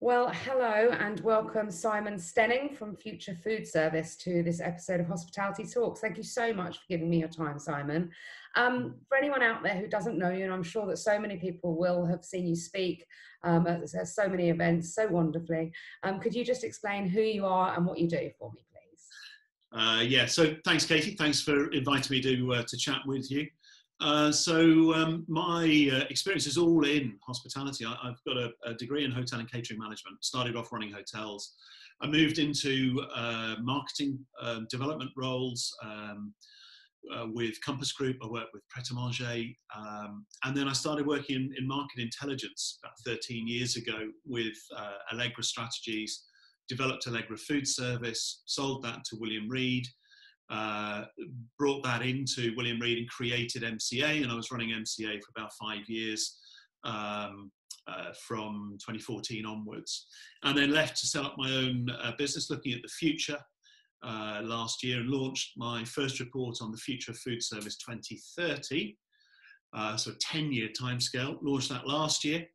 Well, hello and welcome Simon Stenning from Future Food Service to this episode of Hospitality Talks. Thank you so much for giving me your time, Simon. For anyone out there who doesn't know you, and I'm sure that so many people will have seen you speak at so many events so wonderfully, could you just explain who you are and what you do for me, please? So thanks, Katy. Thanks for inviting me to chat with you. My experience is all in hospitality. I've got a degree in hotel and catering management, started off running hotels. I moved into marketing development roles with Compass Group. I worked with Pret-a-Manger. And then I started working in market intelligence about 13 years ago with Allegra Strategies, developed Allegra Food Service, sold that to William Reed. Brought that into William Reed and created MCA, and I was running MCA for about 5 years from 2014 onwards, and then left to set up my own business looking at the future last year, and launched my first report on the future of food service 2030, so a 10-year timescale. Launched that last year.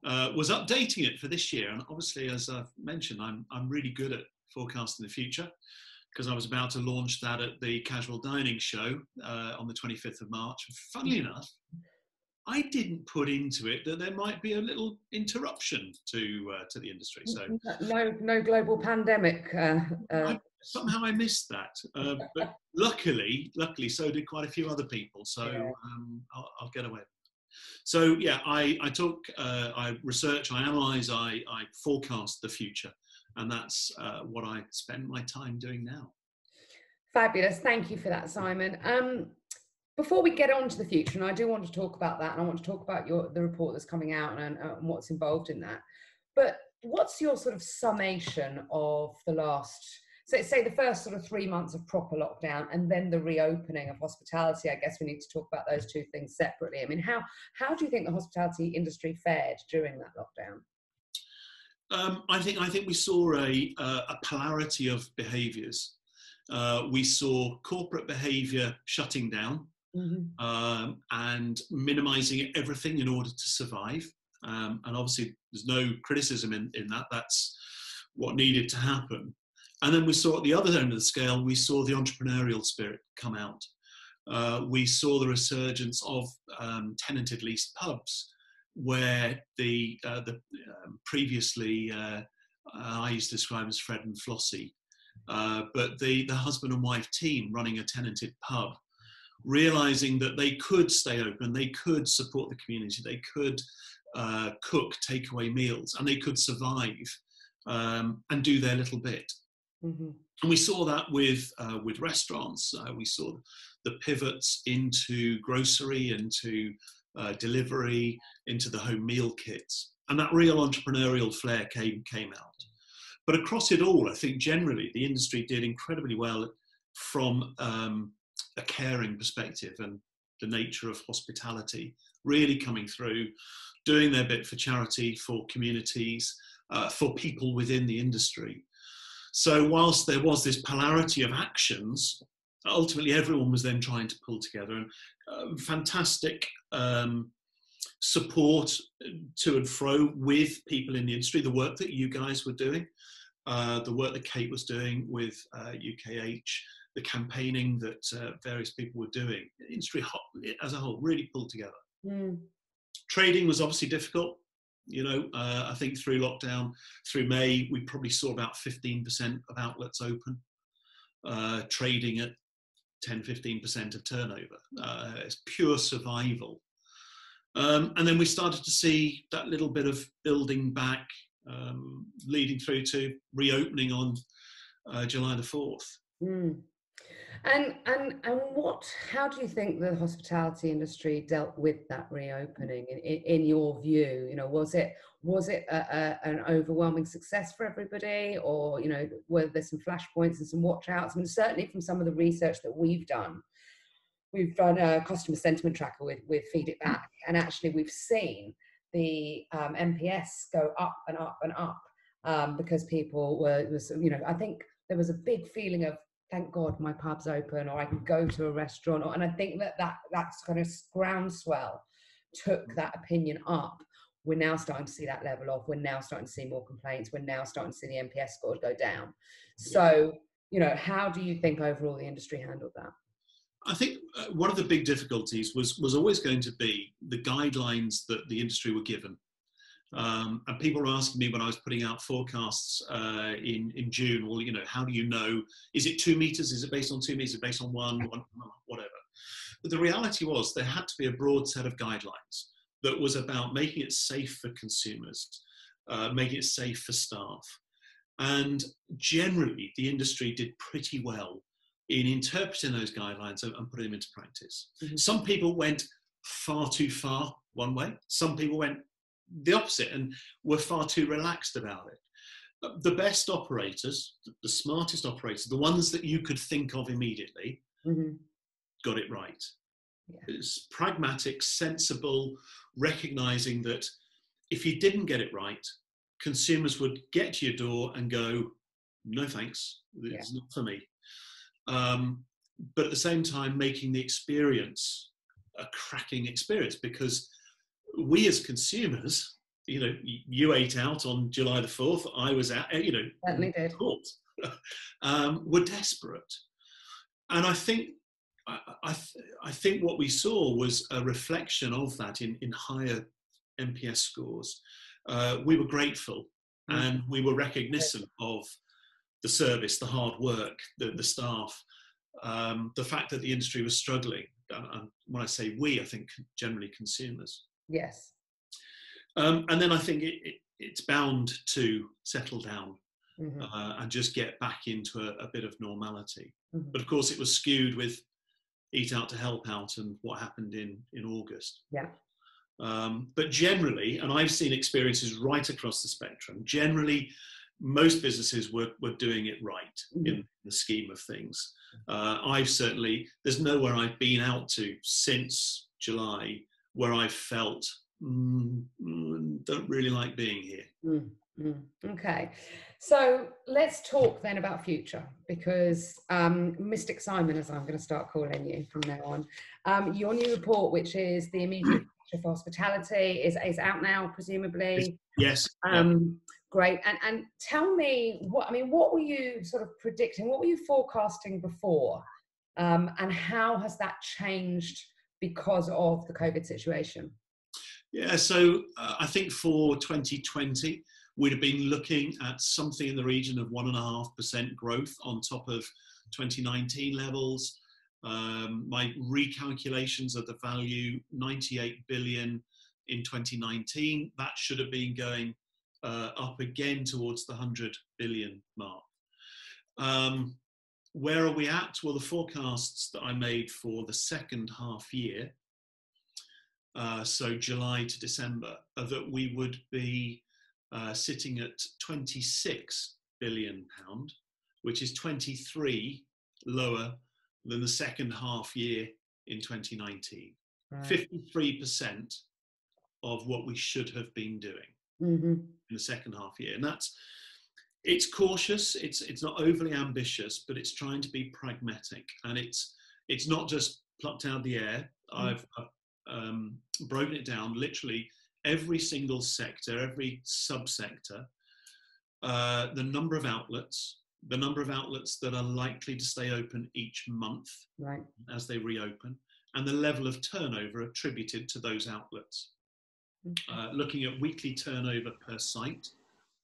Was updating it for this year, and obviously, as I've mentioned, I'm really good at forecasting the future, because I was about to launch that at the Casual Dining Show on the 25th of March. Funnily enough, I didn't put into it that there might be a little interruption to the industry. So no global pandemic. Somehow I missed that, but luckily, so did quite a few other people. So yeah. I'll get away. So yeah, I talk, I research, I analyse, I forecast the future. And that's what I spend my time doing now. Fabulous. Thank you for that, Simon. Before we get on to the future, and I do want to talk about that, and I want to talk about the report that's coming out and what's involved in that. But what's your sort of summation of the last, so say the first sort of 3 months of proper lockdown and then the reopening of hospitality? I guess we need to talk about those two things separately. I mean, how do you think the hospitality industry fared during that lockdown? I think we saw a polarity of behaviours. We saw corporate behaviour shutting down and minimising everything in order to survive. And obviously, there's no criticism in that. That's what needed to happen. And then we saw at the other end of the scale, we saw the entrepreneurial spirit come out. We saw the resurgence of tenanted leased pubs, where the previously I used to describe as Fred and Flossie, but the husband and wife team running a tenanted pub, realising that they could stay open, they could support the community, they could cook takeaway meals, and they could survive and do their little bit. And we saw that with restaurants. We saw the pivots into grocery, into delivery, into the home meal kits, and that real entrepreneurial flair came out. But across it all, I think generally the industry did incredibly well from a caring perspective, and the nature of hospitality really coming through, doing their bit for charity, for communities, for people within the industry. So whilst there was this polarity of actions, ultimately everyone was then trying to pull together, and fantastic support to and fro with people in the industry, the work that you guys were doing, the work that Kate was doing with UKH, the campaigning that various people were doing. The industry as a whole really pulled together. Trading was obviously difficult. You know, I think through lockdown, through May, we probably saw about 15% of outlets open, trading at 10-15% of turnover. It's pure survival. And then we started to see that little bit of building back, leading through to reopening on July the 4th. And how do you think the hospitality industry dealt with that reopening in your view? You know, was it an overwhelming success for everybody, or, you know, were there some flashpoints and some watch outs? I mean, certainly from some of the research that we've done a customer sentiment tracker with Feed It Back, and actually we've seen the NPS go up and up and up because people was, you know, I think there was a big feeling of, thank God my pub's open, or I can go to a restaurant, and I think that's kind of groundswell took that opinion up. we're now starting to see that level off. We're now starting to see more complaints. We're now starting to see the NPS scores go down. So, you know, how do you think overall the industry handled that? I think one of the big difficulties was always going to be the guidelines that the industry were given. And people were asking me when I was putting out forecasts in June, well, you know, how do you know? Is it 2 meters? Is it based on 2 meters? Is it based on one, whatever? But the reality was there had to be a broad set of guidelines that was about making it safe for consumers, making it safe for staff. And generally, the industry did pretty well in interpreting those guidelines and putting them into practice. Mm-hmm. Some people went far too far one way. Some people went the opposite and were far too relaxed about it. The best operators, the smartest operators, the ones that you could think of immediately, mm-hmm. got it right. Yeah. It's pragmatic, sensible, recognizing that if you didn't get it right, consumers would get to your door and go, no thanks, it's not for me. But at the same time, making the experience a cracking experience, because we as consumers, you know, you ate out on July the 4th, I was out, you know, certainly did. Were desperate. And I think what we saw was a reflection of that in higher NPS scores. We were grateful and we were recognisant of the service, the hard work, the staff, the fact that the industry was struggling. And when I say we, I think generally consumers. Yes. And then I think it's bound to settle down mm-hmm. And just get back into a bit of normality. Mm-hmm. But of course, it was skewed with Eat Out to Help Out and what happened in August. Yeah. But generally, and I've seen experiences right across the spectrum, generally, most businesses were doing it right mm-hmm. in the scheme of things. I've certainly, there's nowhere I've been out to since July where I've felt, don't really like being here. Mm-hmm. Okay, so let's talk then about future, because Mystic Simon, as I'm going to start calling you from now on, your new report, which is the immediate future for hospitality, is out now, presumably. Yes. Great. And tell me, what were you sort of predicting? What were you forecasting before? And how has that changed because of the COVID situation? Yeah, so I think for 2020, we'd have been looking at something in the region of 1.5% growth on top of 2019 levels. My recalculations of the value, 98 billion in 2019, that should have been going up again towards the 100 billion mark. Where are we at? Well, the forecasts that I made for the second half year, so July to December, are that we would be sitting at 26 billion pound, which is 23 lower than the second half year in 2019. Right. 53% of what we should have been doing mm-hmm. in the second half year. And it's cautious, it's not overly ambitious, but it's trying to be pragmatic. And it's not just plucked out of the air. Mm-hmm. I've broken it down, literally every single sector, every subsector, the number of outlets that are likely to stay open each month right. as they reopen, and the level of turnover attributed to those outlets. Okay. Looking at weekly turnover per site,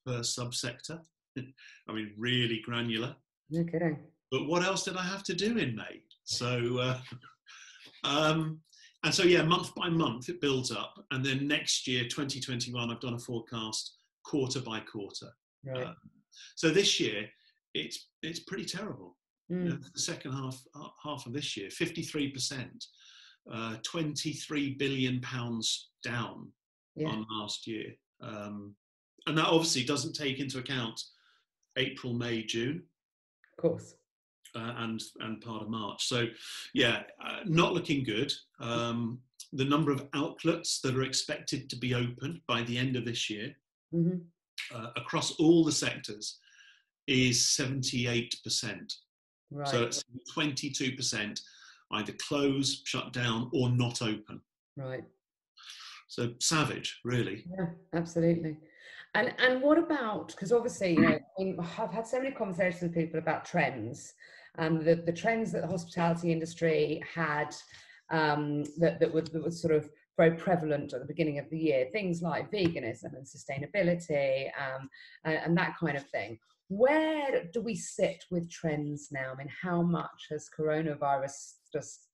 per subsector. I mean, really granular. No kidding. But what else did I have to do in May? So, and so, yeah, month by month it builds up. And then next year, 2021, I've done a forecast quarter by quarter. Right. So this year, it's pretty terrible. You know, the second half of this year, 53%, 23 billion pounds down on last year. And that obviously doesn't take into account April, May, June. Of course. And part of March. So, yeah, not looking good. The number of outlets that are expected to be open by the end of this year mm-hmm. Across all the sectors is 78%. Right. So it's 22% either close, shut down, or not open. Right. So savage, really. Yeah, absolutely. And what about, because obviously, you know, I've had so many conversations with people about trends, and the trends that the hospitality industry had, that was sort of very prevalent at the beginning of the year, things like veganism and sustainability, and that kind of thing. Where do we sit with trends now? I mean, how much has coronavirus just,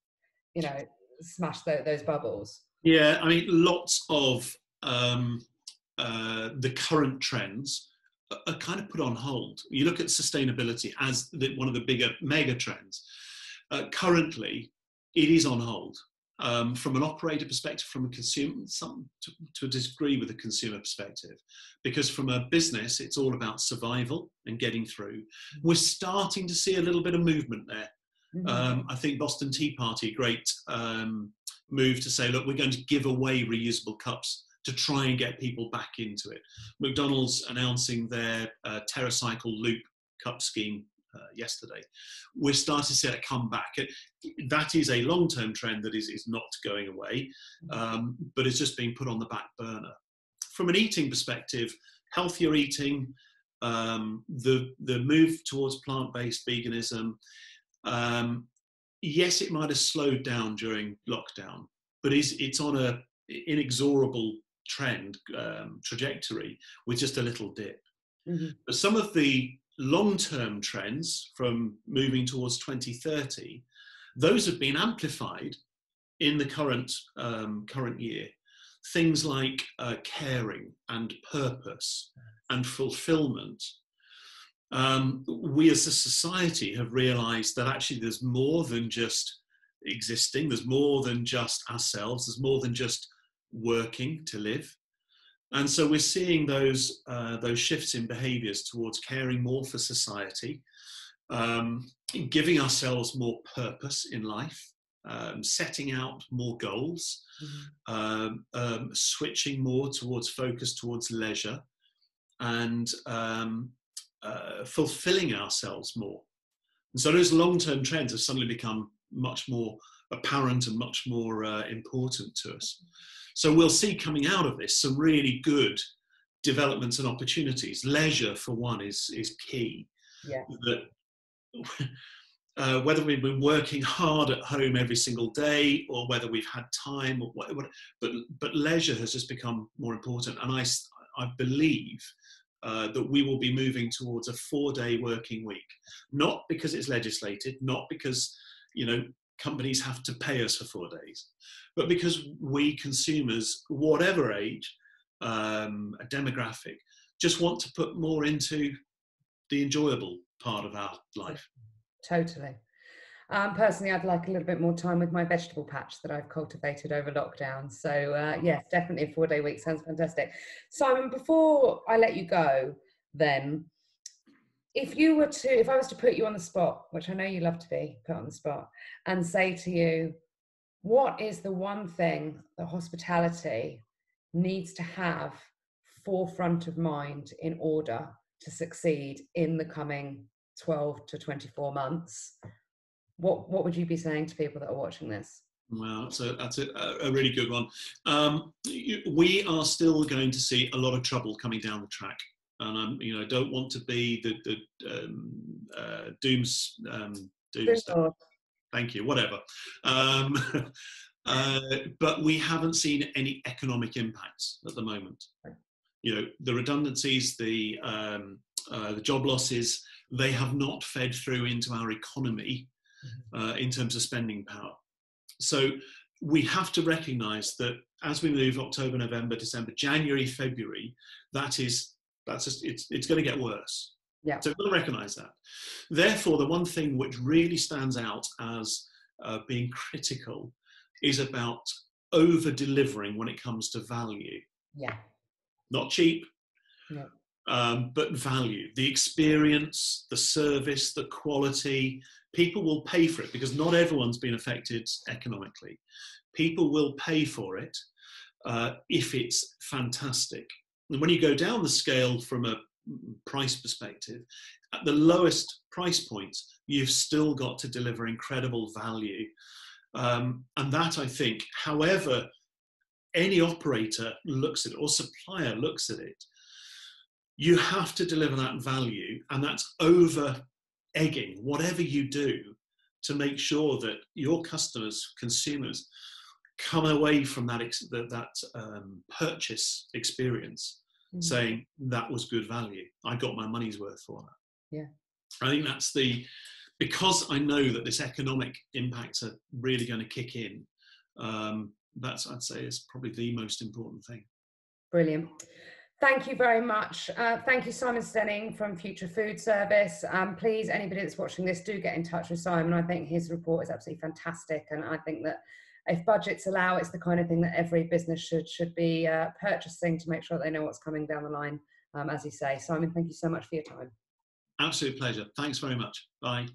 you know, smashed those bubbles? Yeah, I mean, lots of the current trends are kind of put on hold. You look at sustainability as one of the bigger mega trends. Currently, it is on hold. From an operator perspective, from a consumer, to a degree with a consumer perspective, because from a business, it's all about survival and getting through. We're starting to see a little bit of movement there. I think Boston Tea Party, great move to say, look, we're going to give away reusable cups to try and get people back into it. McDonald's announcing their TerraCycle Loop cup scheme yesterday. We're starting to see it come back. That is a long-term trend that is not going away, but it's just being put on the back burner. From an eating perspective, healthier eating, the move towards plant-based veganism, yes, it might have slowed down during lockdown, but it's on a inexorable trajectory with just a little dip. But some of the long-term trends from moving towards 2030, those have been amplified in the current year. Things like caring and purpose and fulfillment. We as a society have realized that actually there's more than just existing, there's more than just ourselves, there's more than just working to live. And so we're seeing those shifts in behaviors towards caring more for society, giving ourselves more purpose in life, setting out more goals, switching more towards focus towards leisure, and fulfilling ourselves more. And so those long-term trends have suddenly become much more apparent and much more important to us. So we'll see coming out of this some really good developments and opportunities. Leisure, for one, is key. Yeah. That whether we've been working hard at home every single day or whether we've had time, or whatever, but leisure has just become more important. And I believe that we will be moving towards a 4-day working week, not because it's legislated, not because companies have to pay us for 4 days, but because we consumers, whatever age, a demographic, just want to put more into the enjoyable part of our life. Totally. Personally, I'd like a little bit more time with my vegetable patch that I've cultivated over lockdown. So yes, definitely a 4-day week sounds fantastic. Simon, before I let you go, then, if I was to put you on the spot, which I know you love to be put on the spot, and say to you, what is the one thing that hospitality needs to have forefront of mind in order to succeed in the coming 12 to 24 months? What would you be saying to people that are watching this? Well, that's a really good one. We are still going to see a lot of trouble coming down the track. And I don't want to be the doomsday. Thank you. Whatever. But we haven't seen any economic impacts at the moment. The redundancies, the job losses, they have not fed through into our economy in terms of spending power. So we have to recognise that as we move October, November, December, January, February, it's going to get worse. Yeah. So we've got to recognise that. Therefore, the one thing which really stands out as being critical is about over-delivering when it comes to value. Yeah. Not cheap, but value. The experience, the service, the quality. People will pay for it because not everyone's been affected economically. People will pay for it if it's fantastic. And when you go down the scale from a price perspective, at the lowest price points, you've still got to deliver incredible value. And that, I think, however any operator looks at it, or supplier looks at it, you have to deliver that value, and that's over egging whatever you do to make sure that your customers, consumers, come away from that purchase experience saying that was good value. I got my money's worth for that. Yeah, I think that's because I know that this economic impacts are really going to kick in. That's, I'd say, is probably the most important thing. Brilliant. Thank you very much. Thank you, Simon Stenning from Future Food Service. Please, anybody that's watching this, do get in touch with Simon. I think his report is absolutely fantastic, and I think that if budgets allow, it's the kind of thing that every business should be purchasing to make sure that they know what's coming down the line, as you say. Simon, thank you so much for your time. Absolute pleasure. Thanks very much. Bye.